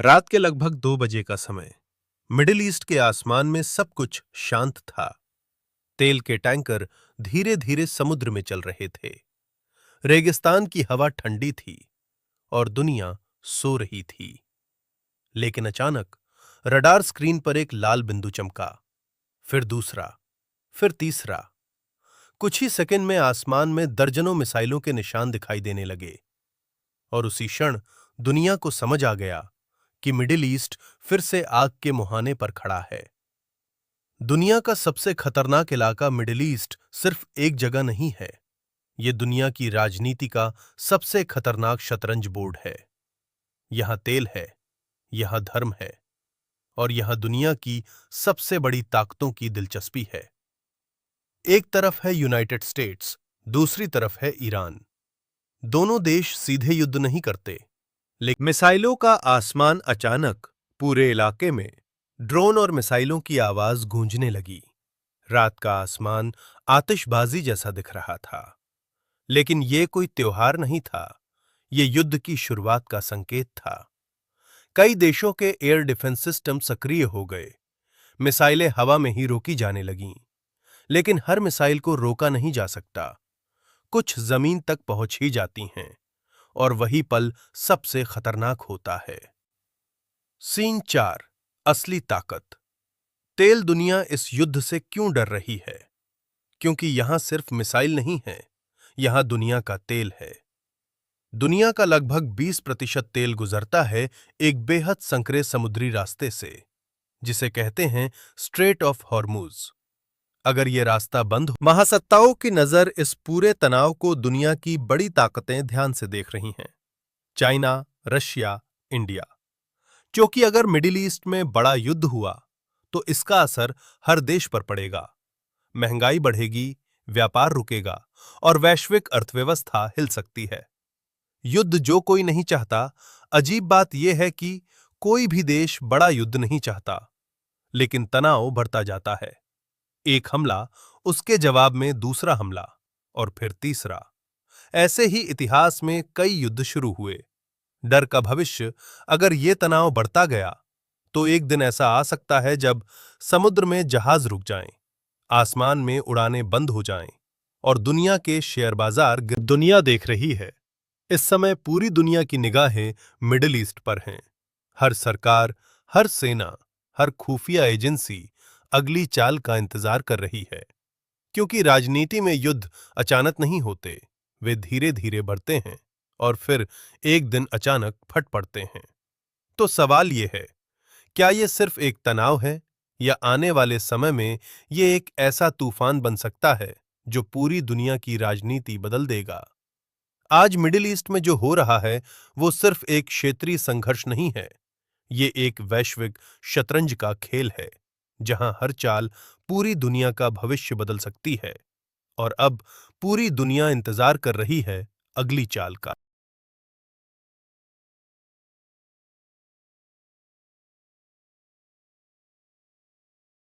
रात के लगभग 2 बजे का समय। मिडिल ईस्ट के आसमान में सब कुछ शांत था। तेल के टैंकर धीरे धीरे समुद्र में चल रहे थे। रेगिस्तान की हवा ठंडी थी और दुनिया सो रही थी। लेकिन अचानक रडार स्क्रीन पर एक लाल बिंदु चमका, फिर दूसरा, फिर तीसरा। कुछ ही सेकंड में आसमान में दर्जनों मिसाइलों के निशान दिखाई देने लगे और उसी क्षण दुनिया को समझ आ गया कि मिडिल ईस्ट फिर से आग के मुहाने पर खड़ा है। दुनिया का सबसे खतरनाक इलाका मिडिल ईस्ट सिर्फ एक जगह नहीं है, यह दुनिया की राजनीति का सबसे खतरनाक शतरंज बोर्ड है। यहां तेल है, यहां धर्म है और यहां दुनिया की सबसे बड़ी ताकतों की दिलचस्पी है। एक तरफ है यूनाइटेड स्टेट्स, दूसरी तरफ है ईरान। दोनों देश सीधे युद्ध नहीं करते, लेकिन मिसाइलों का आसमान अचानक पूरे इलाके में ड्रोन और मिसाइलों की आवाज गूंजने लगी। रात का आसमान आतिशबाजी जैसा दिख रहा था, लेकिन यह कोई त्योहार नहीं था, यह युद्ध की शुरुआत का संकेत था। कई देशों के एयर डिफेंस सिस्टम सक्रिय हो गए। मिसाइलें हवा में ही रोकी जाने लगीं, लेकिन हर मिसाइल को रोका नहीं जा सकता। कुछ जमीन तक पहुंच ही जाती हैं और वही पल सबसे खतरनाक होता है। सीन 4, असली ताकत। तेल दुनिया इस युद्ध से क्यों डर रही है? क्योंकि यहां सिर्फ मिसाइल नहीं है, यहां दुनिया का तेल है। दुनिया का लगभग 20% तेल गुजरता है एक बेहद संकरे समुद्री रास्ते से, जिसे कहते हैं स्ट्रेट ऑफ हॉर्मुज। अगर यह रास्ता बंद हो, महासत्ताओं की नजर इस पूरे तनाव को दुनिया की बड़ी ताकतें ध्यान से देख रही हैं। China, Russia, India. क्योंकि अगर मिडिल ईस्ट में बड़ा युद्ध हुआ तो इसका असर हर देश पर पड़ेगा। महंगाई बढ़ेगी, व्यापार रुकेगा और वैश्विक अर्थव्यवस्था हिल सकती है। युद्ध जो कोई नहीं चाहता। अजीब बात यह है कि कोई भी देश बड़ा युद्ध नहीं चाहता, लेकिन तनाव बढ़ता जाता है। एक हमला, उसके जवाब में दूसरा हमला और फिर तीसरा। ऐसे ही इतिहास में कई युद्ध शुरू हुए। डर का भविष्य, अगर ये तनाव बढ़ता गया तो एक दिन ऐसा आ सकता है जब समुद्र में जहाज रुक जाएं, आसमान में उड़ानें बंद हो जाएं और दुनिया के शेयर बाजार दुनिया देख रही है। इस समय पूरी दुनिया की निगाहें मिडिल ईस्ट पर हैं। हर सरकार, हर सेना, हर खुफिया एजेंसी अगली चाल का इंतजार कर रही है। क्योंकि राजनीति में युद्ध अचानक नहीं होते, वे धीरे धीरे बढ़ते हैं और फिर एक दिन अचानक फट पड़ते हैं। तो सवाल यह है, क्या यह सिर्फ एक तनाव है या आने वाले समय में यह एक ऐसा तूफान बन सकता है जो पूरी दुनिया की राजनीति बदल देगा? आज मिडिल ईस्ट में जो हो रहा है वो सिर्फ एक क्षेत्रीय संघर्ष नहीं है, ये एक वैश्विक शतरंज का खेल है, जहां हर चाल पूरी दुनिया का भविष्य बदल सकती है। और अब पूरी दुनिया इंतजार कर रही है अगली चाल का।